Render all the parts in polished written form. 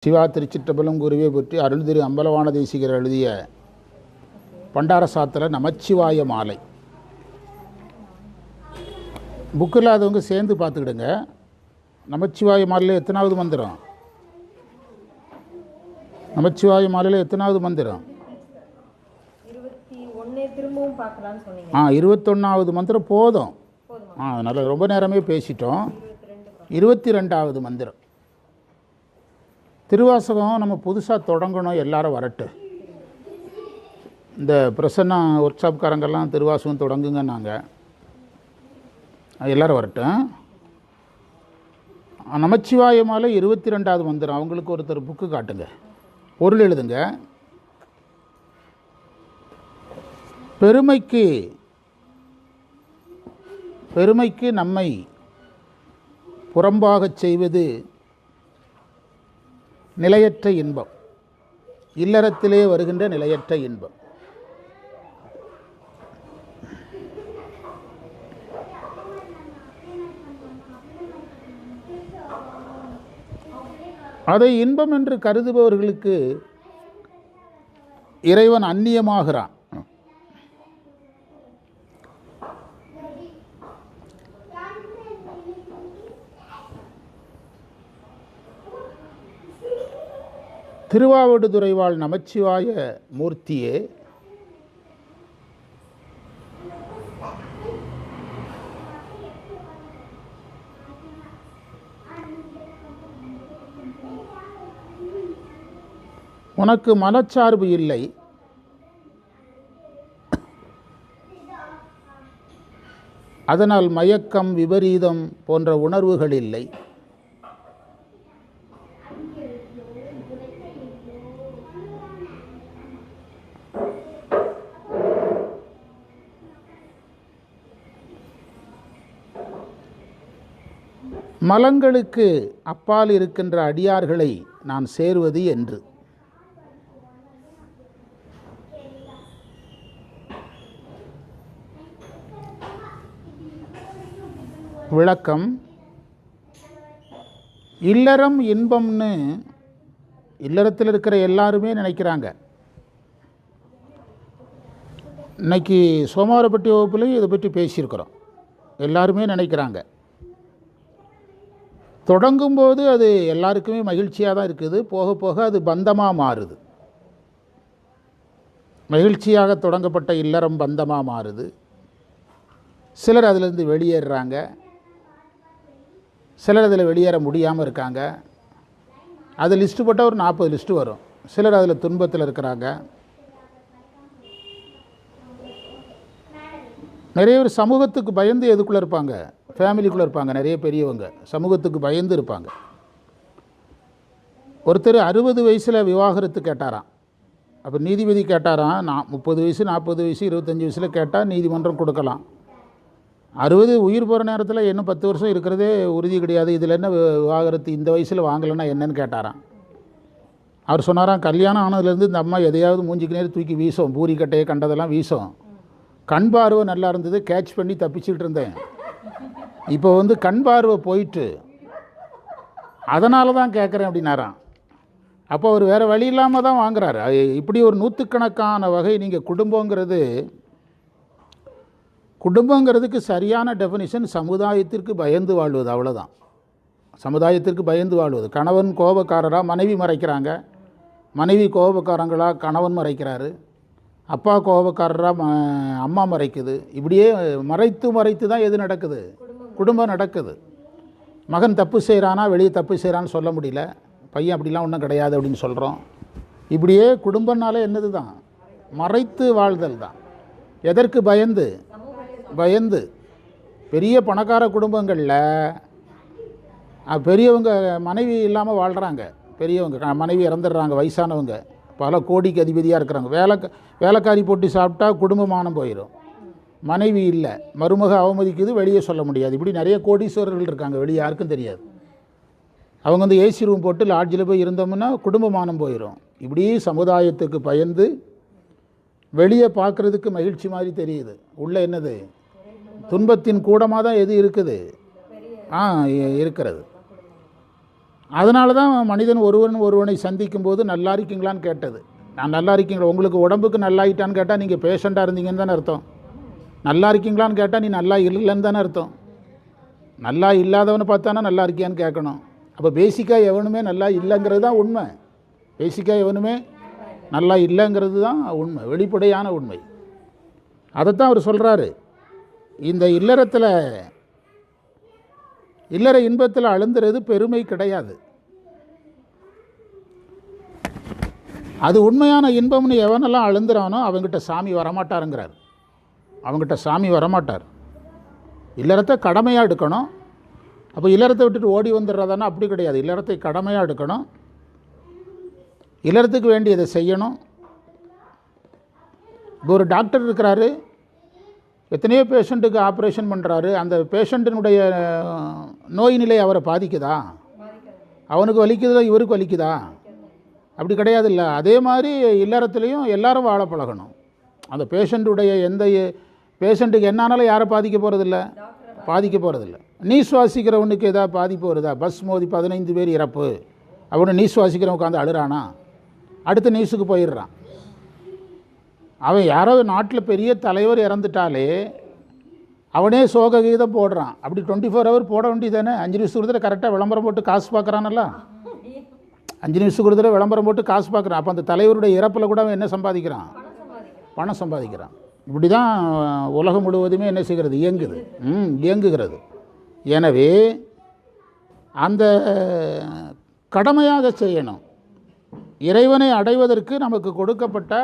சிவா திருச்சிற்றம்பலம் குருவை பற்றி அருள் திரு அம்பலவான தேசிகர் எழுதிய பண்டாரசாத்திர நமச்சிவாய மாலை புக்கு இல்லாதவங்க சேர்ந்து பார்த்துக்கிடுங்க. நமச்சிவாய மாலையில் எத்தனாவது மந்திரம்? நமச்சிவாய மாலையில் எத்தனாவது மந்திரம்? 21வது மந்திரம் போதும். அதனால் ரொம்ப நேரமே பேசிட்டோம். 22வது மந்திரம் திருவாசகம் நம்ம புதுசாக தொடங்கணும். எல்லாரும் வரட்டு. இந்த பிரசன்னா ஒர்க் ஷாப்காரங்கெல்லாம் திருவாசகம் தொடங்குங்க. நாங்கள் எல்லோரும் வரட்டும். நமச்சிவாய மாலை 22வது மந்திரம். அவங்களுக்கு ஒருத்தர் புக்கு காட்டுங்க, பொருள் எழுதுங்க. பெருமைக்கு நம்மை புறம்பாகச் செய்வது நிலையற்ற இன்பம், இல்லறத்திலே வருகின்ற நிலையற்ற இன்பம். அதை இன்பம் என்று கருதுபவர்களுக்கு இறைவன் அந்நியமாகிறான். திருவாவடுதுறை வாழ் நமச்சிவாய மூர்த்தியே, உனக்கு மனச்சார்பு இல்லை, அதனால் மயக்கம் விபரீதம் போன்ற உணர்வுகள் இல்லை. மலங்களுக்கு அப்பால் இருக்கின்ற அடியார்களை நான் சேர்வது என்று. விளக்கம்: இல்லறம் இன்பம்னு இல்லறத்தில் இருக்கிற எல்லாருமே நினைக்கிறாங்க. இன்னைக்கு சோமவாரப்பட்டி வகுப்புலையும் இதை பற்றி பேசியிருக்கிறோம். எல்லாருமே நினைக்கிறாங்க. தொடங்கும்போது அது எல்லாருக்குமே மகிழ்ச்சியாக தான் இருக்குது. போக போக அது பந்தமாக மாறுது. மகிழ்ச்சியாக தொடங்கப்பட்ட இல்லறம் பந்தமாக மாறுது. சிலர் அதிலிருந்து வெளியேறுறாங்க, சிலர் அதில் வெளியேற முடியாமல் இருக்காங்க. அது லிஸ்ட்டு போட்டால் ஒரு 40 லிஸ்ட்டு வரும். சிலர் அதில் துன்பத்தில் இருக்கிறாங்க. நிறைய பேர் சமூகத்துக்கு பயந்து எதுக்குள்ளே இருப்பாங்க, ஃபேமிலிக்குள்ளே இருப்பாங்க. நிறைய பெரியவங்க சமூகத்துக்கு பயந்து இருப்பாங்க. ஒருத்தர் 60 வயசில் விவாகரத்து கேட்டாராம். அப்போ நீதிபதி கேட்டாராம், 30 வயசு 40 வயசு 25 வயசில் கேட்டால் நீதிமன்றம் கொடுக்கலாம். 60 உயிர் போகிற நேரத்தில் இன்னும் 10 வருஷம் இருக்கிறதே உறுதி கிடையாது, இதில் என்ன விவாகரத்து இந்த வயசில் வாங்கலைன்னா என்னன்னு கேட்டாராம். அவர் சொன்னாராம், கல்யாணம் ஆனதுலேருந்து இந்த அம்மா எதையாவது மூஞ்சிக்கு நேரம் தூக்கி வீசும், பூரி கட்டையை கண்டதெல்லாம் வீசும். கண் பார்வை நல்லா இருந்தது, கேட்ச் பண்ணி தப்பிச்சுக்கிட்டு இருந்தேன். இப்போ கண் பார்வை போயிட்டு அதனால தான் கேட்குறேன் அப்படின்னாராம். அப்போ அவர் வேறு வழி இல்லாமல் தான் வாங்குறாரு. இப்படி ஒரு 100கணக்கான வகை. நீங்கள் குடும்பங்கிறதுக்கு சரியான டெஃபினிஷன் சமுதாயத்திற்கு பயந்து வாழ்வது, அவ்வளோதான். சமுதாயத்திற்கு பயந்து வாழ்வது. கணவன் கோபக்காரராக மனைவி மறைக்கிறாங்க, மனைவி கோபக்காரங்களாக கணவன் மறைக்கிறாரு, அப்பா கோபக்காரராக அம்மா மறைக்குது. இப்படியே மறைத்து தான் எது நடக்குது? குடும்பம் நடக்குது. மகன் தப்பு செய்கிறானா, வெளியே தப்பு செய்கிறான்னு சொல்ல முடியல, பையன் அப்படிலாம் ஒன்றும் கிடையாது அப்படின்னு சொல்கிறோம். இப்படியே குடும்பம்னாலே என்னது தான்? மறைத்து வாழ்தல் தான். எதற்கு பயந்து? பெரிய பணக்கார குடும்பங்களில் பெரியவங்க மனைவி இல்லாமல் வாழ்கிறாங்க. பெரியவங்க மனைவி இறந்துடுறாங்க, வயசானவங்க, பல கோடிக்கு அதிபதியாக இருக்கிறாங்க. வேலைக்காரி போட்டு சாப்பிட்டா குடும்பமானம் போயிடும். மனைவி இல்லை, மருமக அவமதிக்குது, வெளியே சொல்ல முடியாது. இப்படி நிறைய கோடீஸ்வரர்கள் இருக்காங்க, வெளியே யாருக்கும் தெரியாது. அவங்க ஏசி ரூம் போட்டு லாட்ஜில் போய் இருந்தோம்னா குடும்பமானம் போயிடும். இப்படி சமுதாயத்துக்கு பயந்து வெளியே பார்க்குறதுக்கு மகிழ்ச்சி மாதிரி தெரியுது, உள்ளே என்னது? துன்பத்தின் கூடமாக தான் எது இருக்குது? இருக்கிறது. அதனால தான் மனிதன் ஒருவனை சந்திக்கும் போது நல்லா இருக்கீங்களான்னு கேட்டது. நான் நல்லா இருக்கீங்களா, உங்களுக்கு உடம்புக்கு நல்லாயிட்டான்னு கேட்டால் நீங்கள் பேஷண்ட்டாக இருந்தீங்கன்னு தானே அர்த்தம். நல்லா இருக்கீங்களான்னு கேட்டால் நீ நல்லா இல்லைன்னு தானே அர்த்தம். நல்லா இல்லாதவனை பார்த்தானா நல்லா இருக்கியான்னு கேட்கணும். அப்போ பேசிக்காக எவனுமே நல்லா இல்லைங்கிறது தான் உண்மை. பேசிக்காக எவனுமே நல்லா இல்லைங்கிறது தான் உண்மை, வெளிப்படையான உண்மை. அதைத்தான் அவர் சொல்கிறாரு. இந்த இல்லற இன்பத்தில் அழுந்துறது பெருமை கிடையாது. அது உண்மையான இன்பம்னு எவனெல்லாம் அழுந்துறானோ அவங்ககிட்ட சாமி வரமாட்டாருங்கிறார். அவங்ககிட்ட சாமி வரமாட்டார். இல்லறத்தை கடமையாக எடுக்கணும். அப்போ இல்லறத்தை விட்டுட்டு ஓடி வந்துடுறதானா அப்படி கிடையாது. இல்லறத்தை கடமையாக எடுக்கணும். இல்லறத்துக்கு வேண்டியதை செய்யணும். இப்போ ஒரு டாக்டர் இருக்கிறாரு, எத்தனையோ பேஷண்ட்டுக்கு ஆப்ரேஷன் பண்ணுறாரு. அந்த பேஷண்ட்டினுடைய நோய் நிலை அவரை பாதிக்குதா? அவனுக்கு வலிக்குதா, இவருக்கு வலிக்குதா? அப்படி கிடையாது. இல்லை, அதே மாதிரி இல்லறத்துலேயும் எல்லாரும் வாழ பழகணும். அந்த பேஷண்ட்டுக்கு என்னானாலும் யாரை பாதிக்க போகிறதில்ல. நீ சுவாசிக்கிறவனுக்கு ஏதாவது பாதிப்பு வருதா? பஸ் மோதி 15 பேர் இறப்பு, அவனு நீ சுவாசிக்கிறவன் உட்காந்து அழுறானா? அடுத்த நியூஸுக்கு போயிடுறான். அவன் யாரோ நாட்டில் பெரிய தலைவர் இறந்துட்டாலே அவனே சோக கீதம் போடுறான். அப்படி 24 ஹவர் போட வேண்டியது தானே? 5 நிமிஷத்துக்கு ஒரு தடவை கரெக்டாக விளம்பரம் போட்டு காசு பார்க்குறானல்ல. 5 நிமிஷத்துக்கு ஒரு தடவை விளம்பரம் போட்டு காசு பார்க்குறான். அப்போ அந்த தலைவருடைய இறப்பில் கூட அவன் என்ன சம்பாதிக்கிறான்? பணம் சம்பாதிக்கிறான். இப்படி தான் உலகம் முழுவதுமே என்ன செய்கிறது? இயங்குகிறது. எனவே அந்த கடமையாக செய்யணும். இறைவனை அடைவதற்கு நமக்கு கொடுக்கப்பட்ட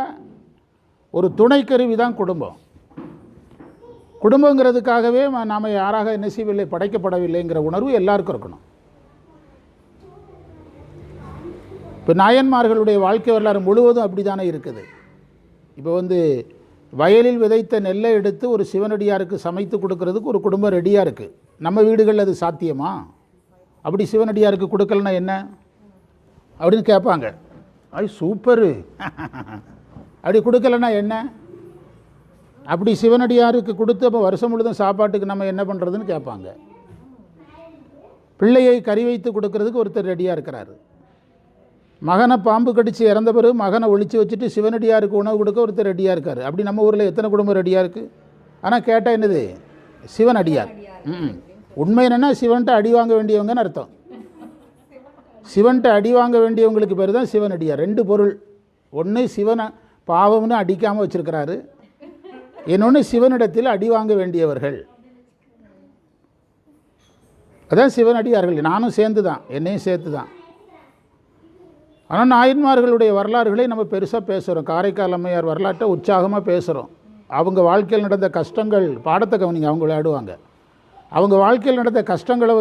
ஒரு துணைக்கருவி தான் குடும்பம். குடும்பங்கிறதுக்காகவே நாம் யாராக என்ன செய்யவில்லை, படைக்கப்படவில்லைங்கிற உணர்வு எல்லாருக்கும் இருக்கணும். இப்போ நாயன்மார்களுடைய வாழ்க்கை வரலாறு முழுவதும் அப்படி தானே இருக்குது. இப்போ வயலில் விதைத்த நெல்லை எடுத்து ஒரு சிவனடியாருக்கு சமைத்து கொடுக்கறதுக்கு ஒரு குடும்பம் ரெடியாக இருக்குது. நம்ம வீடுகளில் அது சாத்தியமா? அப்படி சிவனடியாருக்கு கொடுக்கலன்னா என்ன அப்படின்னு கேட்பாங்க. அது சூப்பரு அப்படி கொடுக்கலன்னா என்ன? அப்படி சிவனடியாருக்கு கொடுத்து அப்போ வருஷம் முழுதும் சாப்பாட்டுக்கு நம்ம என்ன பண்ணுறதுன்னு கேட்பாங்க. பிள்ளையை கறி வைத்து கொடுக்கறதுக்கு ஒருத்தர் ரெடியாக இருக்கிறாரு. மகனை பாம்பு கடித்து இறந்த பிறகு மகனை ஒழிச்சு வச்சுட்டு சிவனடியாருக்கு உணவு கொடுக்க ஒருத்தர் ரெடியாக இருக்கார். அப்படி நம்ம ஊரில் எத்தனை குடும்பம் ரெடியாக இருக்குது? ஆனால் கேட்டால் என்னது? சிவனடியார். உண்மை என்னென்னா சிவன்கிட்ட அடி வாங்க வேண்டியவங்கன்னு அர்த்தம். சிவன்கிட்ட அடி வாங்க வேண்டியவங்களுக்கு பேர் தான் சிவனடியார். 2 பொருள். ஒன்று சிவனை பாவம்னு அடிக்காமல் வச்சுருக்கிறாரு, இன்னொன்று சிவனிடத்தில் அடி வாங்க வேண்டியவர்கள். அதான் சிவனடியார்கள். நானும் சேர்ந்து தான், என்னையும் சேர்த்து தான். ஆனால் நாயன்மார்களுடைய வரலாறுகளை நம்ம பெருசாக பேசுகிறோம். காரைக்கால் அம்மையார் வரலாற்றை உற்சாகமாக பேசுகிறோம். அவங்க வாழ்க்கையில் நடந்த கஷ்டங்கள், பாடத்தை கவனிங்க, அவங்க விளையாடுவாங்க. அவங்க வாழ்க்கையில் நடந்த கஷ்டங்களை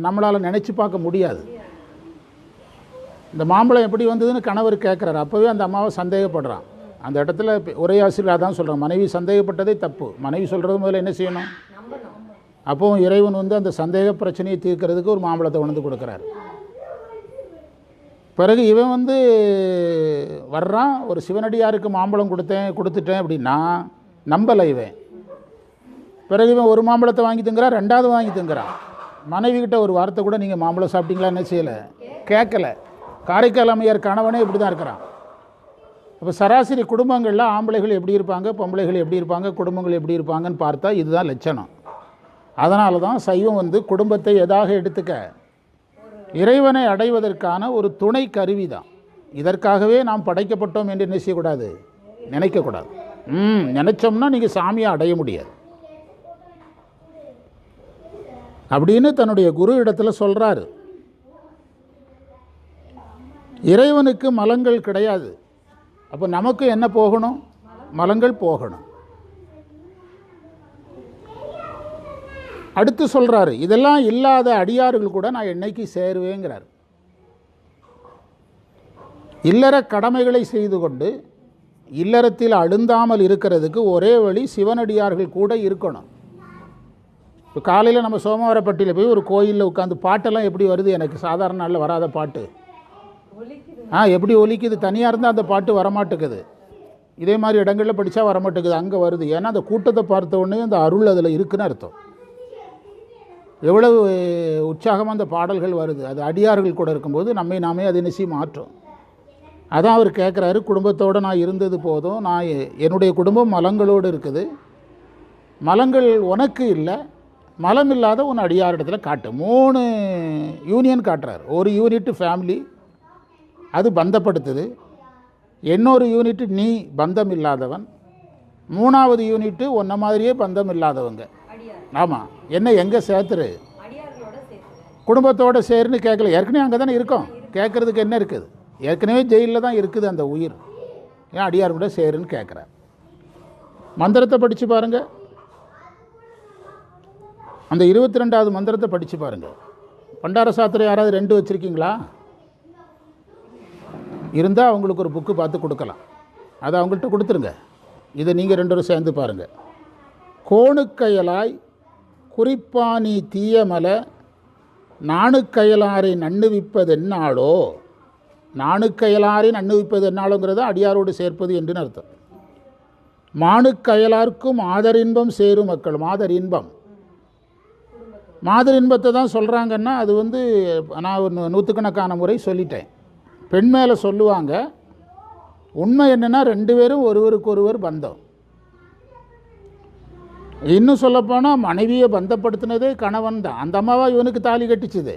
நம்மளால் நினச்சி பார்க்க முடியாது. இந்த மாம்பழம் எப்படி வந்ததுன்னு கணவர் கேட்குறாரு. அப்போவே அந்த அம்மாவை சந்தேகப்படுறான். அந்த இடத்துல உரையாசிரியர் அதான் சொல்கிறான், மனைவி சந்தேகப்பட்டதே தப்பு. மனைவி சொல்கிறது முதல்ல என்ன செய்யணும்? அப்போவும் இறைவன் அந்த சந்தேக பிரச்சனையை தீர்க்கிறதுக்கு ஒரு மாம்பழத்தை உணர்ந்து கொடுக்குறாரு. பிறகு இவன் வர்றான், ஒரு சிவனடியாருக்கு மாம்பழம் கொடுத்துட்டேன் அப்படின்னா நம்பலை இவன். பிறகு இவன் ஒரு மாம்பழத்தை வாங்கி திங்கிறான், 2வது வாங்கி திங்கிறான். மனைவி கிட்ட ஒரு வார்த்தை கூட நீங்கள் மாம்பழம் சாப்பிட்டீங்களா என்ன செய்யலை, கேட்கல. காரைக்கால் அம்மையார் கணவனே இப்படி தான் இருக்கிறான். அப்போ சராசரி குடும்பங்களில் ஆம்பளைகள் எப்படி இருப்பாங்க, பொம்பளைகள் எப்படி இருப்பாங்க, குடும்பங்கள் எப்படி இருப்பாங்கன்னு பார்த்தா இதுதான் லட்சணம். அதனால தான் சைவம் குடும்பத்தை எதாக எடுத்துக்க, இறைவனை அடைவதற்கான ஒரு துணை கருவி தான். இதற்காகவே நாம் படைக்கப்பட்டோம் என்று என்ன செய்யக்கூடாது, நினைக்கக்கூடாது. நினைச்சோம்னா நீங்கள் சாமியை அடைய முடியாது அப்படின்னு தன்னுடைய குரு இடத்துல சொல்கிறாரு. இறைவனுக்கு மலங்கள் கிடையாது. அப்போ நமக்கு என்ன போகணும்? மலங்கள் போகணும். அடுத்து சொல்கிறாரு, இதெல்லாம் இல்லாத அடியார்கள் கூட நான் என்னைக்கு சேருவேங்கிறார். இல்லற கடமைகளை செய்து கொண்டு இல்லறத்தில் அழுந்தாமல் இருக்கிறதுக்கு ஒரே வழி சிவனடியார்கள் கூட இருக்கணும். இப்போ காலையில் நம்ம சோமவாரப்பட்டியில் போய் ஒரு கோயிலில் உட்காந்து பாட்டெல்லாம் எப்படி வருது? எனக்கு சாதாரண நாளில் வராத பாட்டு எப்படி ஒலிக்குது? தனியாக இருந்தால் அந்த பாட்டு வரமாட்டேங்குது. இதே மாதிரி இடங்களில் படித்தா வரமாட்டேங்குது, அங்கே வருது. ஏன்னா அந்த கூட்டத்தை பார்த்த உடனே அந்த அருள் அதில் இருக்குன்னு அர்த்தம். எவ்வளவு உற்சாகமாக அந்த பாடல்கள் வருது. அது அடியார்கள் கூட இருக்கும்போது நம்மை நாமே அது நிசி மாற்றும். அதான் அவர் கேட்குறாரு, குடும்பத்தோடு நான் இருந்தது போதும், நான் என்னுடைய குடும்பம் மலங்களோடு இருக்குது, மலங்கள் உனக்கு இல்லை, மலம் இல்லாத உன் அடியார் இடத்துல காட்டு. 3 யூனியன் காட்டுறாரு. ஒரு யூனிட்டு ஃபேமிலி, அது பந்தப்படுத்துது. இன்னொரு யூனிட்டு நீ பந்தம் இல்லாதவன். 3வது யூனிட்டு உன்ன மாதிரியே பந்தம் இல்லாதவங்க. ஆமாம், என்ன எங்கே சேர்த்துரு? குடும்பத்தோடு சேருன்னு கேட்கல, ஏற்கனவே அங்கே தானே இருக்கோம். கேட்குறதுக்கு என்ன இருக்குது? ஏற்கனவே ஜெயிலில் தான் இருக்குது அந்த உயிர், ஏன் அடியார் கூட சேருன்னு கேட்குறார். மந்திரத்தை படித்து பாருங்கள், அந்த 22வது மந்திரத்தை படித்து பாருங்கள். பண்டார சாத்திரம் யாராவது 2 வச்சுருக்கீங்களா? இருந்தால் அவங்களுக்கு ஒரு புக்கு பார்த்து கொடுக்கலாம், அதை அவங்கள்ட்ட கொடுத்துருங்க. இதை நீங்கள் 2 சேர்ந்து பாருங்கள். கோணுக்கயலாய் குறிப்பானி தீயமல நாணுக்கயலாரை நண்ணுவிப்பது என்னாலோ, நாணுக்கயலாரை நண்ணுவிப்பது என்னாலோங்கிறத அடியாரோடு சேர்ப்பது என்று அர்த்தம். மாணுக்கயலார்க்கும் ஆதரின்பம் சேரும் மக்கள். மாதரின்பம், மாதரின்பத்தை தான் சொல்கிறாங்கன்னா அது நான் ஒரு 100கணக்கான முறை சொல்லிட்டேன். பெண் மேலே சொல்லுவாங்க. உண்மை என்னென்னா 2 பேரும் ஒருவருக்கொருவர் பந்தம். இன்னும் சொல்லப்போனால் மனைவியை பந்தப்படுத்தினதே கணவன் தான். அந்த அம்மாவா இவனுக்கு தாலி கட்டிச்சுது,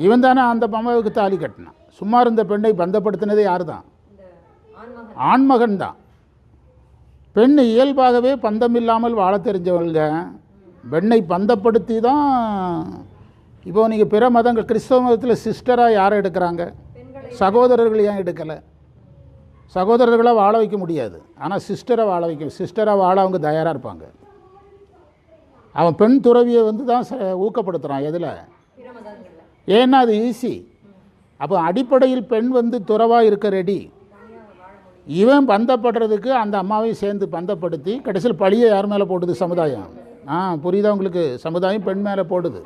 இவன் தானே அந்த அம்மாவுக்கு தாலி கட்டினான். சும்மா இருந்த பெண்ணை பந்தப்படுத்தினதே யார் தான்? ஆண்மகன் தான். பெண் இயல்பாகவே பந்தம் இல்லாமல் வாழ தெரிஞ்சவங்க. பெண்ணை பந்தப்படுத்தி தான். இப்போ நீங்கள் பிற மதங்கள், கிறிஸ்தவ மதத்தில் சிஸ்டராக யாரை எடுக்கிறாங்க? சகோதரர்கள் ஏன் எடுக்கலை? சகோதரர்களாக வாழ வைக்க முடியாது, ஆனால் சிஸ்டரை வாழ வைக்க, சிஸ்டராக வாழ அவங்க தயாராக இருப்பாங்க. அவன் பெண் துறவியை தான் ஊக்கப்படுத்துகிறான். எதில்? ஏன்னா அது ஈஸி. அப்போ அடிப்படையில் பெண் துறவாக இருக்க ரெடி. இவன் பந்தப்படுறதுக்கு அந்த அம்மாவையும் சேர்ந்து பந்தப்படுத்தி கடைசியில் பழியை யார் மேலே போடுது? சமுதாயம். புரியுதா உங்களுக்கு? சமுதாயம் பெண் மேலே போடுது.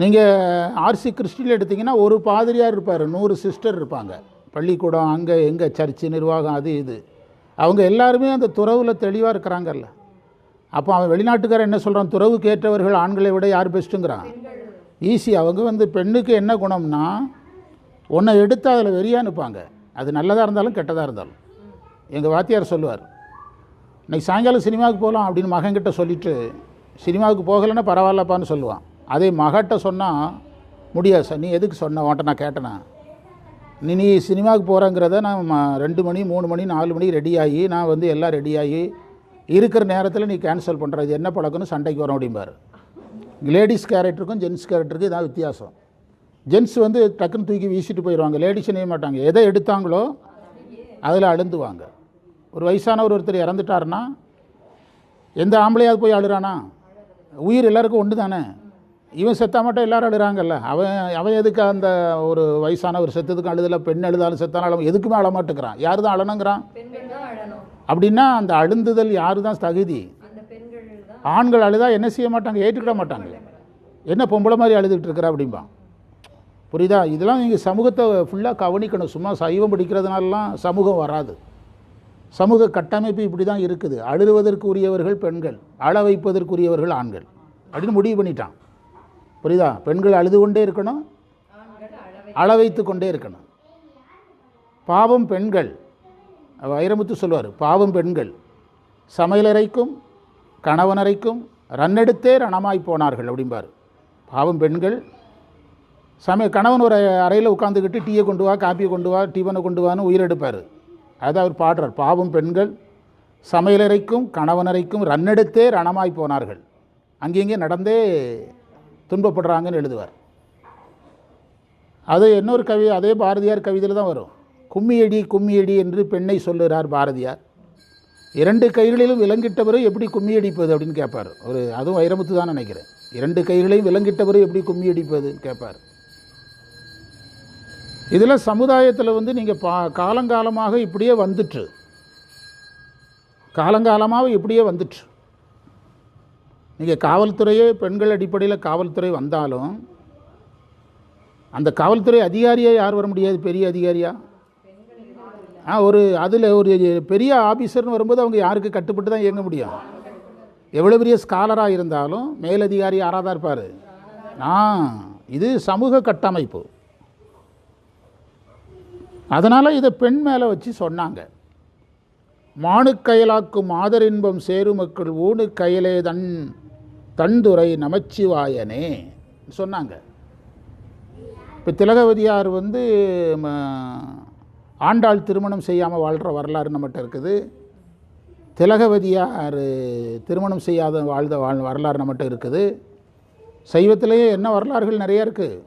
நீங்கள் ஆர்சி கிறிஸ்டியில் எடுத்திங்கன்னா ஒரு பாதிரியார் இருப்பார், 100 சிஸ்டர் இருப்பாங்க. பள்ளிக்கூடம் அங்கே எங்கே சர்ச்சு நிர்வாகம் அது இது, அவங்க எல்லாருமே அந்த துறவில் தெளிவாக இருக்கிறாங்கல்ல. அப்போ அவன் வெளிநாட்டுக்காரன் என்ன சொல்கிறான்? துறவுக்கு ஏற்றவர்கள் ஆண்களை விட யார் பெஸ்ட்டுங்கிறான்? ஈஸி. அவங்க பெண்ணுக்கு என்ன குணம்னா, ஒன்றை எடுத்து அதில் வெறியாக அனுப்பாங்க. அது நல்லதாக இருந்தாலும் கெட்டதாக இருந்தாலும். எங்கள் வாத்தியார் சொல்லுவார், இன்றைக்கி சாயங்காலம் சினிமாவுக்கு போகலாம் அப்படின்னு மகன்கிட்ட சொல்லிவிட்டு சினிமாவுக்கு போகலைன்னா பரவாயில்லப்பான்னு சொல்லுவான். அதே மகட்ட சொன்னால் முடியாது சார், நீ எதுக்கு சொன்ன, உன்ட்ட நான் கேட்டேனா? நீ சினிமாவுக்கு போகிறங்கிறத நான் 2 மணி 3 மணி 4 மணி ரெடியாகி நான் எல்லாம் ரெடியாகி இருக்கிற நேரத்தில் நீ கேன்சல் பண்ணுற, இது என்ன பழக்கம்னு சண்டைக்கு வரோம் அப்படிம்பார். லேடிஸ் கேரக்டருக்கும் ஜென்ஸ் கேரக்டருக்கும் இதான் வித்தியாசம். ஜென்ஸ் டக்குன்னு தூக்கி வீசிட்டு போயிடுவாங்க, லேடிஸ் செய்ய மாட்டாங்க. எதை எடுத்தாங்களோ அதில் அழுந்துவாங்க. ஒரு வயசானவர் ஒருத்தர் இறந்துட்டாருன்னா எந்த ஆம்பளையாவது போய் அழுறானா? உயிர் எல்லாருக்கும் ஒன்று தானே. இவன் செத்தா மட்டும் எல்லோரும் அழுறாங்கல்ல. அவன் எதுக்கு அந்த ஒரு வயசானவர் செத்ததுக்கு அழுதலை? பெண் அழுதாலும் செத்தாலும் எதுக்குமே அழமாட்டுக்கிறான். யார் தான் அழணுங்கிறான்? அப்படின்னா அந்த அழுந்துதல் யாரு தான் தகுதி? ஆண்கள் அழுதா என்ன செய்ய மாட்டாங்க? ஏற்றுக்கிட மாட்டாங்க. என்ன பொம்பளை மாதிரி அழுதுகிட்டு இருக்கிற அப்படிம்பா. புரியுதா? இதெல்லாம் நீங்கள் சமூகத்தை ஃபுல்லாக கவனிக்கணும். சும்மா சைவம் படிக்கிறதுனாலலாம் சமூகம் வராது. சமூக கட்டமைப்பு இப்படி தான் இருக்குது. அழுவதற்கு உரியவர்கள் பெண்கள், அழ வைப்பதற்குரியவர்கள் ஆண்கள் அப்படின்னு முடிவு பண்ணிட்டான். புரியுதா? பெண்கள் அழுது கொண்டே இருக்கணும், அழ வைத்து கொண்டே இருக்கணும். பாவம் பெண்கள். வைரமுத்து சொல்வார், பாவம் பெண்கள் சமையலறைக்கும் கணவனறைக்கும் ரன்னெடுத்தே ரணமாய் போனார்கள் அப்படிம்பார். பாவம் பெண்கள் கணவன் ஒரு அறையில் உட்காந்துக்கிட்டு டீயை கொண்டு வா, காப்பியை கொண்டு வா, டீவனை கொண்டு வான்னு உயிரெடுப்பார். அதை அவர் பாடுறார். பாவம் பெண்கள் சமையலறைக்கும் கணவனறைக்கும் ரன்னெடுத்தே ரணமாய் போனார்கள், அங்கேங்கே நடந்தே துன்பப்படுறாங்கன்னு எழுதுவார். அது இன்னொரு அதே பாரதியார் கவிதையில் தான் வரும். கும்மியடி கும்மியடி என்று பெண்ணை சொல்லுகிறார் பாரதியார். 2 கைகளிலும் விலங்கிட்டவரை எப்படி கும்மியடிப்பது அப்படின்னு கேட்பார். அதுவும் வைரமுத்து தான் நினைக்கிறேன். 2 கைகளையும் விலங்கிட்டவரை எப்படி கும்மியடிப்பதுன்னு கேட்பார். இதில் சமுதாயத்தில் நீங்கள் காலங்காலமாக இப்படியே வந்துட்டு, காலங்காலமாக இப்படியே வந்துட்டு. நீங்கள் காவல்துறையே பெண்கள் அடிப்படையில் காவல்துறை வந்தாலும் அந்த காவல்துறை அதிகாரியாக யார் வர முடியாது? பெரிய அதிகாரியா? அதில் ஒரு பெரிய ஆஃபீஸர்னு வரும்போது அவங்க யாருக்கு கட்டுப்பட்டு தான் இயங்க முடியும்? எவ்வளோ பெரிய ஸ்காலராக இருந்தாலும் மேலதிகாரி யாராக தான் இருப்பார். இது சமூக கட்டமைப்பு. அதனால் இதை பெண் மேலே வச்சு சொன்னாங்க. மானுக்கயலாக்கும் மாதரின்பம் சேருமக்கள் ஊனு கயலே தன்துறை நமச்சிவாயனே சொன்னாங்க. இப்போ திலகவதியார் ஆண்டாள் திருமணம் செய்யாமல் வாழ்கிற வரலாறு நம்மகிட்ட இருக்குது. திலகவதியார் திருமணம் செய்யாத வரலாறு நம்மகிட்ட இருக்குது. சைவத்திலேயே என்ன வரலாறுகள் நிறைய இருக்குது.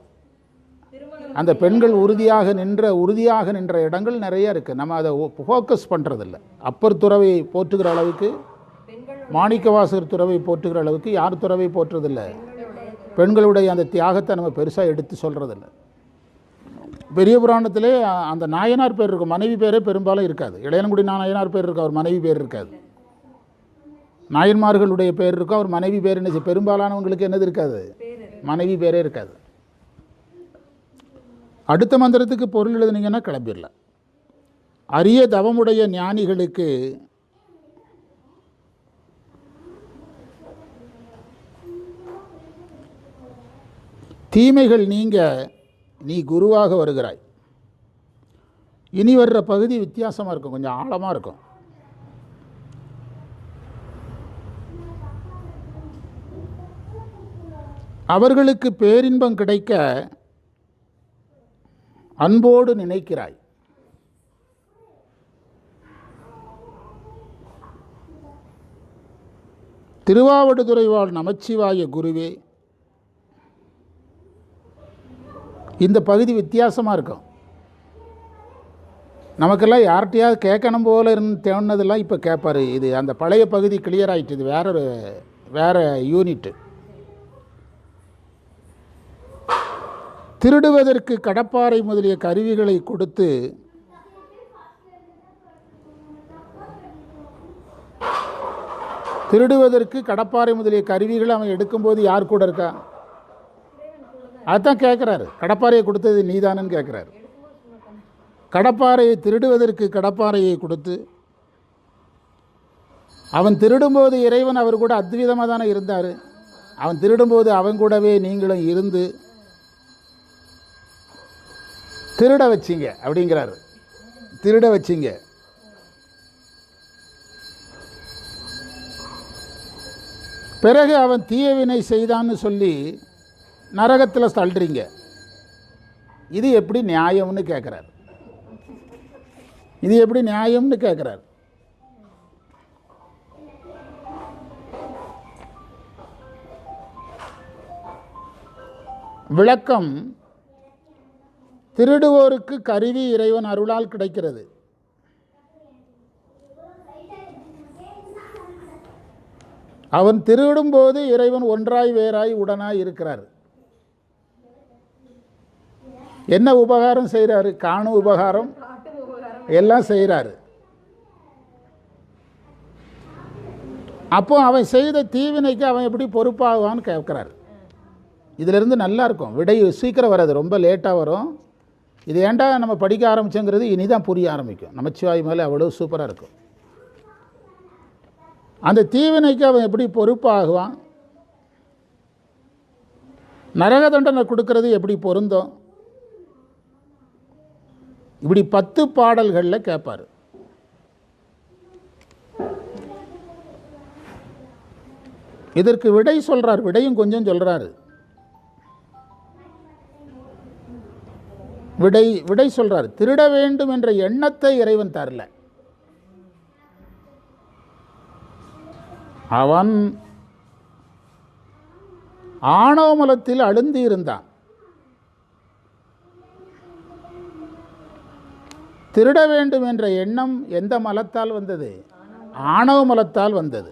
அந்த பெண்கள் உறுதியாக நின்ற இடங்கள் நிறைய இருக்குது. நம்ம அதை ஃபோக்கஸ் பண்ணுறதில்ல. அப்பர் துறவை போற்றுகிற அளவுக்கு, மாணிக்கவாசகர் துறவை போற்றுகிற அளவுக்கு யார் துறவை போற்றுறதில்லை. பெண்களுடைய அந்த தியாகத்தை நம்ம பெருசாக எடுத்து சொல்கிறதில்ல. பெரிய புராணத்திலே அந்த நாயனார் பேர் இருக்கும், மனைவி பேரே பெரும்பாலும் இருக்காது. இளையன்குடி நாயனார் பேர் இருக்கும், அவர் மனைவி பேர் இருக்காது. நாயன்மார்களுடைய பேர் இருக்கும், அவர் மனைவி பேர் என்ன, பெரும்பாலானவங்களுக்கு என்னது இருக்காது, மனைவி பேரே இருக்காது. அடுத்த மந்திரத்துக்கு பொருள் எழுதுனீங்கன்னா கிளம்பிடலாம். அரிய தவமுடைய ஞானிகளுக்கு தீமைகள் நீங்க நீ குருவாக வருகிறாய். இனி வர்ற பகுதி வித்தியாசமாக இருக்கும், கொஞ்சம் ஆழமாக இருக்கும். அவர்களுக்கு பேரின்பம் கிடைக்க அன்போடு நினைக்கிறாய். திருவாவடுதுறை வாழ் நமச்சிவாய குருவே. இந்த பகுதி வித்தியாசமாக இருக்கும். நமக்கெல்லாம் யார்கிட்டையாவது கேட்கணும் போல இருந்து தேவைன்னதெல்லாம் இப்போ கேட்பார். இது அந்த பழைய பகுதி கிளியர் ஆகிட்டு. இது வேற யூனிட்டு. திருடுவதற்கு கடப்பாரை முதலிய கருவிகளை கொடுத்து அவன் எடுக்கும்போது யார் கூட இருக்கா? அதுதான் கேட்குறாரு. கடப்பாறையை கொடுத்தது நீதானன்னு கேட்குறாரு. கடப்பாறையை திருடுவதற்கு கடப்பாறையை கொடுத்து, அவன் திருடும்போது இறைவன் அவர் கூட அத்விதமாக தானே இருந்தார். அவன் திருடும்போது அவன் கூடவே நீங்களும் இருந்து திருட வச்சிங்க அப்படிங்கிறாரு. திருட வச்சிங்க. பிறகு அவன் தீயவினை செய்தான்னு சொல்லி நரகத்தில் தள்ளுறீங்க. இது எப்படி நியாயம்னு கேட்குறார். விளக்கம்: திருடுவோருக்கு கருவி இறைவன் அருளால் கிடைக்கிறது. அவன் திருடும்போது இறைவன் ஒன்றாய் வேறாய் உடனாய் இருக்கிறார். என்ன உபகாரம் செய்கிறாரு? காணும் உபகாரம் எல்லாம் செய்கிறாரு. அப்போ அவன் செய்த தீவினைக்கு அவன் எப்படி பொறுப்பாகுவான்னு கேட்குறாரு. இதிலிருந்து நல்லா இருக்கும். விடை சீக்கிரம் வராது, ரொம்ப லேட்டாக வரும். இது ஏண்டா நம்ம படிக்க ஆரம்பிச்சோங்கிறது இனிதான் புரிய ஆரம்பிக்கும். நமச்சிவாய் மேலே அவ்வளோ சூப்பராக இருக்கும். அந்த தீவினைக்கு அவன் எப்படி பொறுப்பாகுவான்? நரக தண்டனை கொடுக்கறது எப்படி பொருந்தும்? இப்படி 10 பாடல்களில் கேட்பார். இதற்கு விடை சொல்கிறார். விடையும் கொஞ்சம் சொல்கிறாரு. விடை சொல்கிறார். திருட வேண்டும் என்ற எண்ணத்தை இறைவன் தரல. அவன் ஆணவமலத்தில் அழுந்தி இருந்தான். திருட வேண்டும் என்ற எண்ணம் எந்த மலத்தால் வந்தது? ஆணவ மலத்தால் வந்தது.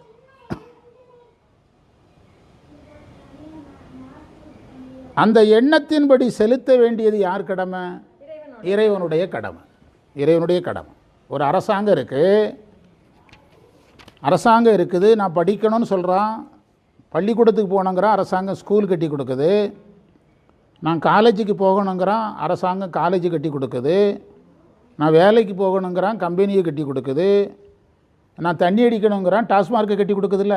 அந்த எண்ணத்தின்படி செலுத்த வேண்டியது யார் கடமை? இறைவனுடைய கடமை. ஒரு அரசாங்கம் இருக்குது. நான் படிக்கணும்னு சொல்கிறான். பள்ளிக்கூடத்துக்கு போகணுங்கிறான், அரசாங்கம் ஸ்கூல் கட்டி கொடுக்குது. நான் காலேஜுக்கு போகணுங்கிறான், அரசாங்கம் காலேஜ் கட்டி கொடுக்குது. நான் வேலைக்கு போகணுங்கிறான், கம்பெனியை கட்டி கொடுக்குது. நான் தண்ணி அடிக்கணுங்கிறான், டாஸ்மார்க்கை கட்டி கொடுக்குதுல்ல.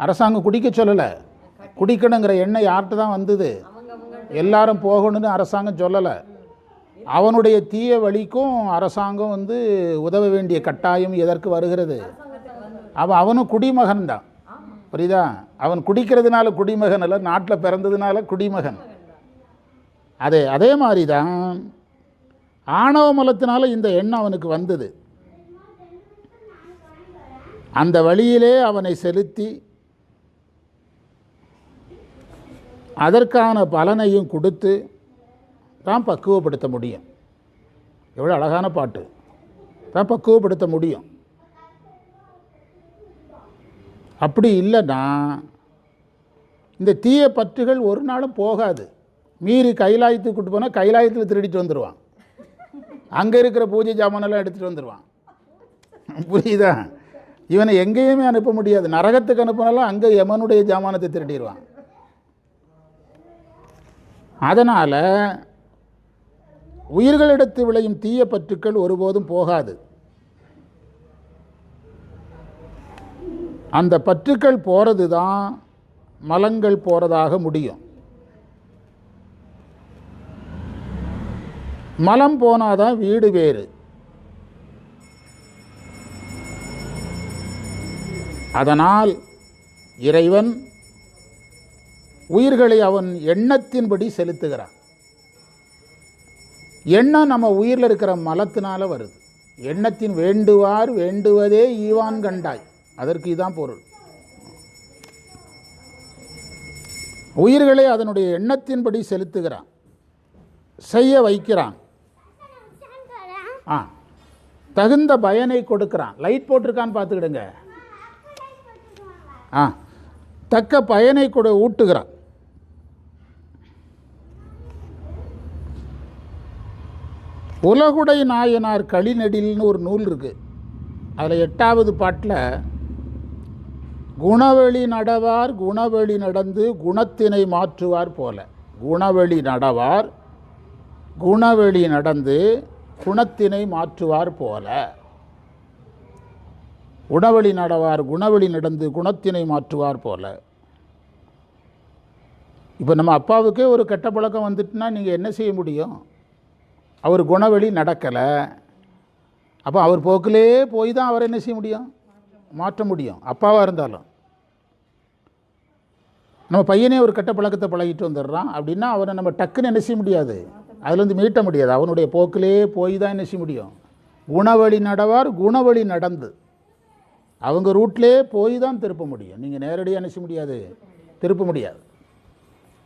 அரசாங்கம் குடிக்க சொல்லலை, குடிக்கணுங்கிற எண்ணம் யார்கிட்ட தான் வந்தது? எல்லாரும் போகணும்னு அரசாங்கம் சொல்லலை. அவனுடைய தீய வழிக்கும் அரசாங்கம் வந்து உதவ வேண்டிய கட்டாயம் எதற்கு வருகிறது? அவனும் குடிமகன் தான், புரியுதா? அவன் குடிக்கிறதுனால குடிமகன் அல்ல, நாட்டில் பிறந்ததுனால குடிமகன். அதே மாதிரி தான் ஆணவ மலத்தினால இந்த எண்ணம் அவனுக்கு வந்தது. அந்த வழியிலே அவனை செலுத்தி அதற்கான பலனையும் கொடுத்து தான் பக்குவப்படுத்த முடியும். எவ்வளோ அழகான பாட்டு! தான் பக்குவப்படுத்த முடியும். அப்படி இல்லைன்னா இந்த தீய பற்றுகள் ஒரு நாளும் போகாது. மீறி கைலாயத்துக்கு கூட்டு போனால் கைலாயத்தில் திருடிட்டு வந்துடுவான், அங்கே இருக்கிற பூஜை ஜாமானெல்லாம் எடுத்துகிட்டு வந்துடுவான். புரியுதா? இவனை எங்கேயுமே அனுப்ப முடியாது. நரகத்துக்கு அனுப்பினாலும் அங்கே யமனுடைய ஜாமானத்தை திருடிடுவான். அதனால் உயிர்களிடத்து விளையும் தீய பற்றுக்கள் ஒருபோதும் போகாது. அந்த பற்றுக்கள் போகிறது தான் மலங்கள் போகிறதாக முடியும். மலம் போனாதான் வீடு வேறு. அதனால் இறைவன் உயிர்களை அவன் எண்ணத்தின்படி செலுத்துகிறான். எண்ணம் நம்ம உயிரில் இருக்கிற மலத்தினால வருது. எண்ணத்தின் வேண்டுவார் வேண்டுவதே ஈவான் கண்டாய், அதற்கு இதுதான் பொருள். உயிர்களை அதனுடைய எண்ணத்தின்படி செலுத்துகிறான், செய்ய வைக்கிறான். தகுந்த பயனை கொடுக்கிறான். லைட் போட்டிருக்கான்னு பார்த்துக்கிடுங்க. தக்க பயனை ஊட்டுகிறான். உலகுடை நாயனார் களிநெடில்னு ஒரு நூல் இருக்குது. அதில் 8வது பாட்டில் குணவெளி நடவார் குணவெளி நடந்து குணத்தினை மாற்றுவார் போல. குணவெளி நடவார் குணவெளி நடந்து குணத்தினை மாற்றுவார் போல. குணவெளி நடவார் குணவெளி நடந்து குணத்தினை மாற்றுவார் போல. இப்போ நம்ம அப்பாவுக்கே ஒரு கெட்ட பழக்கம் வந்துட்டுனா நீங்கள் என்ன செய்ய முடியும்? அவர் குணவெளி நடக்கலை, அப்போ அவர் போக்கிலே போய் தான் அவர் என்ன செய்ய முடியும்? மாற்ற முடியும், அப்பாவாக இருந்தாலும். நம்ம பையனே ஒரு கெட்ட பழக்கத்தை பழகிட்டு வந்துடுறான் அப்படின்னா அவரை நம்ம டக்குன்னு என்ன செய்ய முடியாது, அதுலேருந்து மீட்ட முடியாது. அவனுடைய போக்கிலே போய் தான் என்ன செய்ய முடியும்? குணவழி நடவார் குணவழி நடந்து, அவங்க ரூட்லேயே போய் தான் திருப்ப முடியும். நீங்கள் நேரடியாக என்ன செய்ய முடியாது, திருப்ப முடியாது.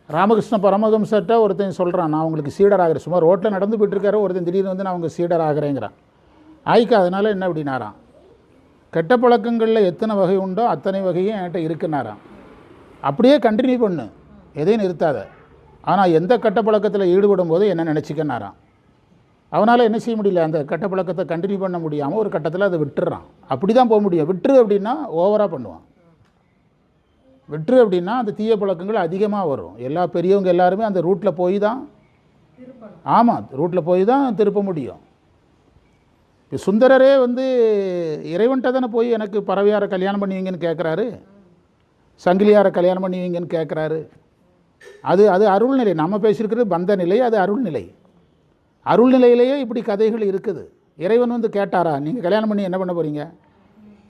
ராமகிருஷ்ண பரமஹம்சர்கிட்ட ஒருத்தன் சொல்கிறான், நான் உங்களுக்கு சீடர் ஆகிறேன். சும்மா ரோட்டில் நடந்து போய்ட்டுருக்காரு, ஒருத்தன் திடீர்னு வந்து நான் அவங்க சீடர் ஆகிறேங்கிறான். ஆய்க்கு அதனால் என்ன அப்படின்னாராம், கெட்ட பழக்கங்களில் எத்தனை வகை உண்டோ அத்தனை வகையும் என்கிட்ட இருக்குன்னாராம். அப்படியே கண்டினியூ பண்ணு, எதையும் நிறுத்தாத. ஆனால் எந்த கெட்ட பழக்கத்தில் ஈடுபடும் போது என்ன நினச்சிக்கன்னாராம். அவனால் என்ன செய்ய முடியல, அந்த கெட்ட பழக்கத்தை கண்டினியூ பண்ண முடியாமல் ஒரு கட்டத்தில் அதை விட்டுறான். அப்படி தான் போக முடியும். விட்டுரு அப்படின்னா ஓவராக பண்ணுவான். விட்டுரு அப்படின்னா அந்த தீய பழக்கங்கள் அதிகமாக வரும். எல்லா பெரியவங்க எல்லாருமே அந்த ரூட்டில் போய் தான், ஆமாம், ரூட்டில் போய் தான் திருப்ப முடியும். இப்போ சுந்தரரே வந்து இறைவன்கிட்ட தானே போய் எனக்கு பறவையாரை கல்யாணம் பண்ணுவீங்கன்னு கேட்குறாரு, சங்கிலியாரை கல்யாணம் பண்ணுவீங்கன்னு கேட்குறாரு. அது அது அருள்நிலை. நம்ம பேசியிருக்கிறது பந்த நிலை, அது அருள்நிலை. அருள்நிலையிலேயே இப்படி கதைகள் இருக்குது. இறைவன் வந்து கேட்டாரா, நீங்கள் கல்யாணம் பண்ணி என்ன பண்ண போகிறீங்க?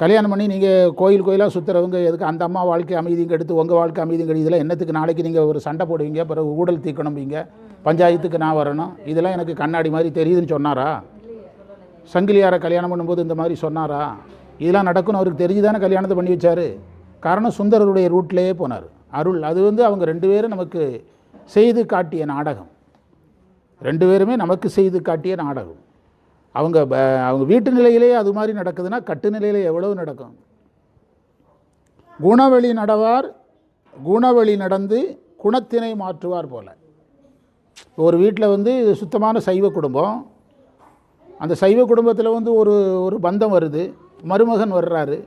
கல்யாணம் பண்ணி நீங்கள் கோயில் கோயிலாக சுற்றுறவங்க எதுக்கு? அந்த அம்மா வாழ்க்கை அமைதிங்க எடுத்து உங்கள் வாழ்க்கை அமைதிங்க, இதெல்லாம் என்னத்துக்கு? நாளைக்கு நீங்கள் ஒரு சண்டை போடுவீங்க, பிறகு ஊழல் தீக்கணும்பீங்க, பஞ்சாயத்துக்கு நான் வரணும், இதெல்லாம் எனக்கு கண்ணாடி மாதிரி தெரியுதுன்னு சொன்னாரா? சங்கிலியாரை கல்யாணம் பண்ணும்போது இந்த மாதிரி சொன்னாரா? இதெல்லாம் நடக்கும்னு அவருக்கு தெரிஞ்சு தானே கல்யாணத்தை பண்ணி வச்சார். காரணம் சுந்தரருடைய ரூட்லேயே போனார். அருள் அது வந்து அவங்க 2 பேரும் நமக்கு செய்து காட்டிய நாடகம். 2 பேருமே நமக்கு செய்து காட்டிய நாடகம். அவங்க வீட்டு நிலையிலே அது மாதிரி நடக்குதுன்னா கட்டு நிலையிலே எவ்வளவு நடக்கும்? குணவழி நடவார் குணவழி நடந்து குணத்தினை மாற்றுவார் போல. ஒரு வீட்டில் வந்து சுத்தமான சைவ குடும்பம், அந்த சைவ குடும்பத்தில் வந்து ஒரு பந்தம் வருது, மருமகன் வர்றாரு,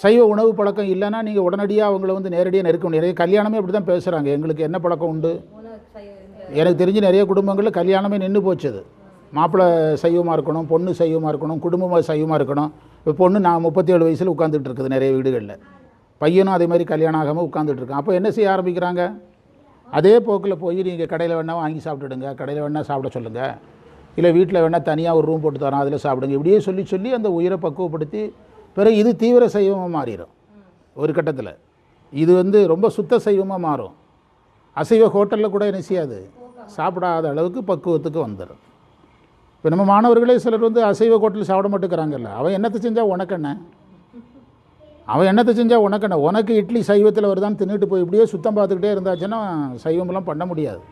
சைவ உணவு பழக்கம் இல்லைன்னா நீங்கள் உடனடியாக அவங்கள வந்து நேரடியாக நெருக்க முடியும். நிறைய கல்யாணமே அப்படி தான் பேசுகிறாங்க, எங்களுக்கு என்ன பழக்கம் உண்டு. எனக்கு தெரிஞ்சு நிறைய குடும்பங்களில் கல்யாணமே நின்று போச்சுது. மாப்பிள்ளை சைவமாக இருக்கணும், பொண்ணு சைவமாக இருக்கணும், குடும்பமாக சைவமாக இருக்கணும். இப்போ பொண்ணு நான் 37 வயசில் உட்காந்துட்டு இருக்குது நிறைய வீடுகளில். பையனும் அதே மாதிரி கல்யாணம் ஆகாமல் உட்காந்துட்டு இருக்கான். அப்போ என்ன செய்ய ஆரம்பிக்கிறாங்க? அதே போக்கில் போய் நீங்கள் கடையில் வேணால் வாங்கி சாப்பிட்டுடுங்க, கடையில் வேணால் சாப்பிட சொல்லுங்கள், இல்லை வீட்டில் வேணால் தனியாக ஒரு ரூம் போட்டு தரோம் அதில் சாப்பிடுங்க, இப்படியே சொல்லி சொல்லி அந்த உயிரை பக்குவப்படுத்தி பிறகு இது தீவிர சைவமாக மாறிடும் ஒரு கட்டத்தில். இது ரொம்ப சுத்த சைவமாக மாறும். அசைவ ஹோட்டலில் கூட என்ன செய்யாது, சாப்பிடாத அளவுக்கு பக்குவத்துக்கு வந்துடும். இப்போ நம்ம மாணவர்களே சிலர் அசைவ ஹோட்டலில் சாப்பிட மாட்டேங்கிறாங்கல்ல, அவன் என்னத்தை செஞ்சால் உனக்கென்ன, அவன் என்னத்தை செஞ்சால் உனக்கென்ன, உனக்கு இட்லி சைவத்தில் வருதான்னு தின்னுட்டு போய் இப்படியே சுத்தம் பார்த்துக்கிட்டே இருந்தாச்சுன்னா சைவமெல்லாம் பண்ண முடியாது.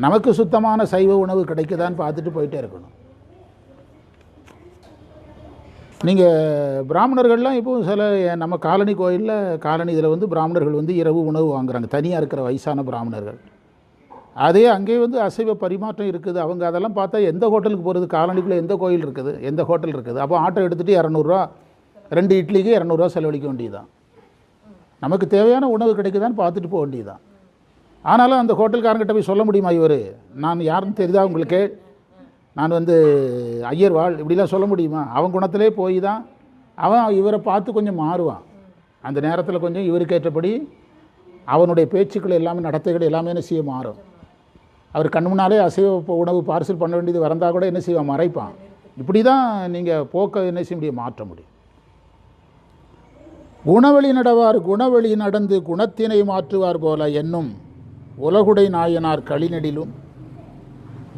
நமக்கு சுத்தமான சைவ உணவு கிடைக்குதான்னு பார்த்துட்டு போயிட்டே இருக்கணும். நீங்கள் பிராமணர்கள்லாம் இப்போது சில நம்ம காலனி கோயிலில் காலனி இதில் பிராமணர்கள் இரவு உணவு வாங்குறாங்க, தனியாக இருக்கிற வயசான பிராமணர்கள். அதே அங்கேயே அசைவ பரிமாற்றம் இருக்குது. அவங்க அதெல்லாம் பார்த்தா எந்த ஹோட்டலுக்கு போகிறது, காலனிக்குள்ளே எந்த கோயில் இருக்குது, எந்த ஹோட்டல் இருக்குது. அப்போ ஆட்டோ எடுத்துகிட்டு 200 2 இட்லிக்கு 200 செலவழிக்க வேண்டியதுதான். நமக்கு தேவையான உணவு கிடைக்குதான்னு பார்த்துட்டு போக வேண்டியதுதான். ஆனாலும் அந்த ஹோட்டல்காரங்கிட்ட போய் சொல்ல முடியுமா, இவர் நான் யாருன்னு தெரியுதா உங்களுக்கு, நான் ஐயர்வாள் இப்படிலாம் சொல்ல முடியுமா? அவன் குணத்திலே போய் தான் அவன் இவரை பார்த்து கொஞ்சம் மாறுவான். அந்த நேரத்தில் கொஞ்சம் இவருக்கு ஏற்றபடி அவனுடைய பேச்சுக்கள் எல்லாமே நடத்தைகள் எல்லாமே என்ன செய்ய மாறும். அவர் கண் முன்னாலே அசைவ உணவு பார்சல் பண்ண வேண்டியது வந்தால் கூட என்ன செய்வான், மறைப்பான். இப்படி தான் நீங்கள் போக்க என்ன செய்ய முடியும், மாற்ற முடியும். குணவழி நடவார் குணவழி நடந்து குணத்தினை மாற்றுவார் போல என்னும் உலகுடை நாயனார் களிநெடிலும்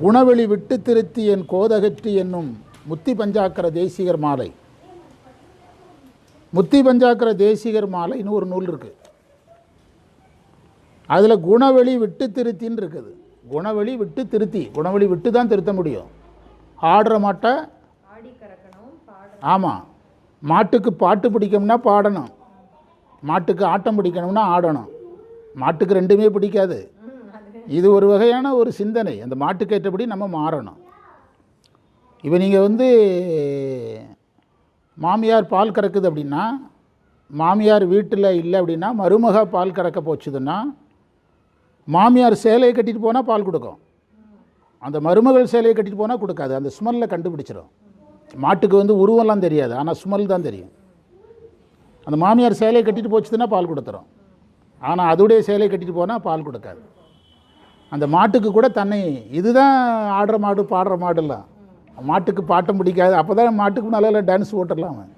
குணவெளி விட்டு திருத்தி என் கோதகற்றி என்னும் முத்தி பஞ்சாக்கர தேசிகர் மாலை. முத்தி பஞ்சாக்கர தேசிகர் மாலைன்னு ஒரு நூல் இருக்குது. அதில் குணவெளி விட்டு திருத்தின்னு இருக்குது. குணவெளி விட்டு திருத்தி, குணவெளி விட்டு தான் திருத்த முடியும். ஆடுற மாட்டை, ஆமாம், மாட்டுக்கு பாட்டு பிடிக்கும்னா பாடணும், மாட்டுக்கு ஆட்டம் பிடிக்கணும்னா ஆடணும். மாட்டுக்கு ரெண்டுமே பிடிக்காது. இது ஒரு வகையான ஒரு சிந்தனை. அந்த மாட்டுக்கு ஏற்றபடி நம்ம மாறணும். இப்போ நீங்கள் மாமியார் பால் கறக்குது அப்படின்னா, மாமியார் வீட்டில் இல்லை அப்படின்னா மருமக பால் கறக்க போச்சுதுன்னா மாமியார் சேலையை கட்டிட்டு போனால் பால் கொடுக்கும், அந்த மருமகள் சேலையை கட்டிட்டு போனால் கொடுக்காது. அந்த ஸ்மெல்லில் கண்டுபிடிச்சிடும். மாட்டுக்கு உருவம்லாம் தெரியாது, ஆனால் ஸ்மெல் தான் தெரியும். அந்த மாமியார் சேலையை கட்டிட்டு போச்சுதுன்னா பால் கொடுத்துரும், ஆனால் அதோடைய சேலையை கட்டிட்டு போனால் பால் கொடுக்காது. அந்த மாட்டுக்கு கூட தன்னை இதுதான் ஆடுற மாடு பாடுற மாடுலாம், மாட்டுக்கு பாட்டம் பிடிக்காது. அப்போ தான் மாட்டுக்கு நல்லா டான்ஸ் ஓட்டலாம் அவன்.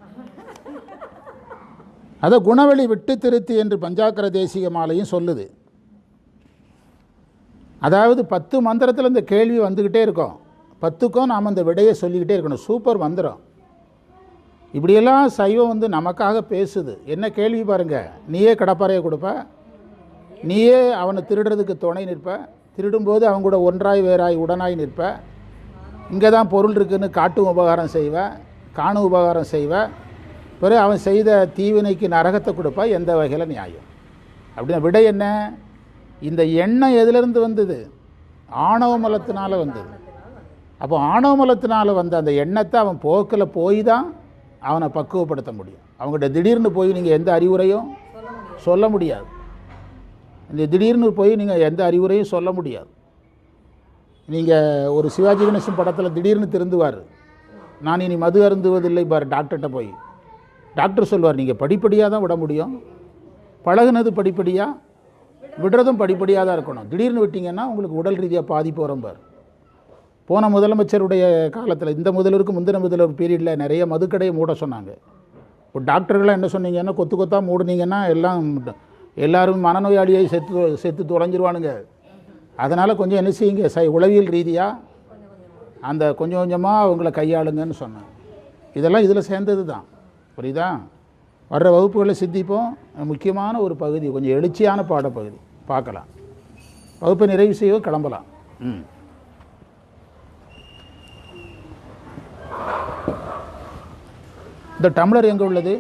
அதை குணவெளி விட்டு திருத்தி என்று பஞ்சாக்கர தேசிக மாலையும் சொல்லுது. அதாவது 10 மந்திரத்தில் இந்த கேள்வி வந்துக்கிட்டே இருக்கும். 10க்கும் நாம் அந்த விடையை சொல்லிக்கிட்டே இருக்கணும். சூப்பர் மந்திரம். இப்படியெல்லாம் சைவம் நமக்காக பேசுது. என்ன கேள்வி பாருங்கள், நீயே கடப்பாறையை கொடுப்ப, நீயே அவனை திருடுறதுக்கு துணை நிற்ப, திருடும்போது அவங்க கூட ஒன்றாய் வேறாய் உடனாய் நிற்ப, இங்கே தான் பொருள் இருக்குதுன்னு காட்டும் உபகாரம் செய்வ, காணும் உபகாரம் செய்வ, பிறகு அவன் செய்த தீவினைக்கு நரகத்தை கொடுப்ப, எந்த வகையில் நியாயம்? அப்படின்னா விடை என்ன? இந்த எண்ணம் எதிலிருந்து வந்தது? ஆணவ மலத்தினால வந்தது. அப்போ ஆணவ மலத்தினால வந்த அந்த எண்ணத்தை அவன் போக்கில் போய் தான் அவனை பக்குவப்படுத்த முடியும். அவங்ககிட்ட திடீர்னு போய் நீங்கள் எந்த அறிவுரையும் சொல்ல முடியாது. இந்த திடீர்னு போய் நீங்கள் எந்த அறிவுரையும் சொல்ல முடியாது. நீங்கள் ஒரு சிவாஜி கணேசன் படத்தில் திடீர்னு திருந்துவார், நான் இனி மது அருந்துவதில்லை பார் டாக்டர்கிட்ட போய். டாக்டர் சொல்வார், நீங்கள் படிப்படியாக தான் விட முடியும், பழகுனது படிப்படியாக, விடுறதும் படிப்படியாக தான் இருக்கணும். திடீர்னு விட்டிங்கன்னா உங்களுக்கு உடல் ரீதியாக பாதிப்பு வரும் பார். போன முதலமைச்சருடைய காலத்தில், இந்த முதல்வருக்கு முந்தின முதல்வர் பீரியடில் நிறைய மதுக்கடையை மூட சொன்னாங்க. இப்போ டாக்டர்கள்லாம் என்ன சொன்னீங்கன்னா, கொத்து கொத்தாக மூடுனீங்கன்னா எல்லாரும் மனநோயாளியை செத்து தொலைஞ்சிருவானுங்க. அதனால் கொஞ்சம் என்ன செய்யுங்க, உளவியல் ரீதியாக அந்த கொஞ்சம் கொஞ்சமாக அவங்கள கையாளுங்கன்னு சொன்னாங்க. இதெல்லாம் இதில் சேர்ந்தது தான். புரியுதா? வர்ற வகுப்புகளை சிந்திப்போம். முக்கியமான ஒரு பகுதி, கொஞ்சம் எழுச்சியான பாடப்பகுதி பார்க்கலாம். வகுப்பை நிறைவு செய்ய கிளம்பலாம். இந்த டம்ளர் எங்கே உள்ளது?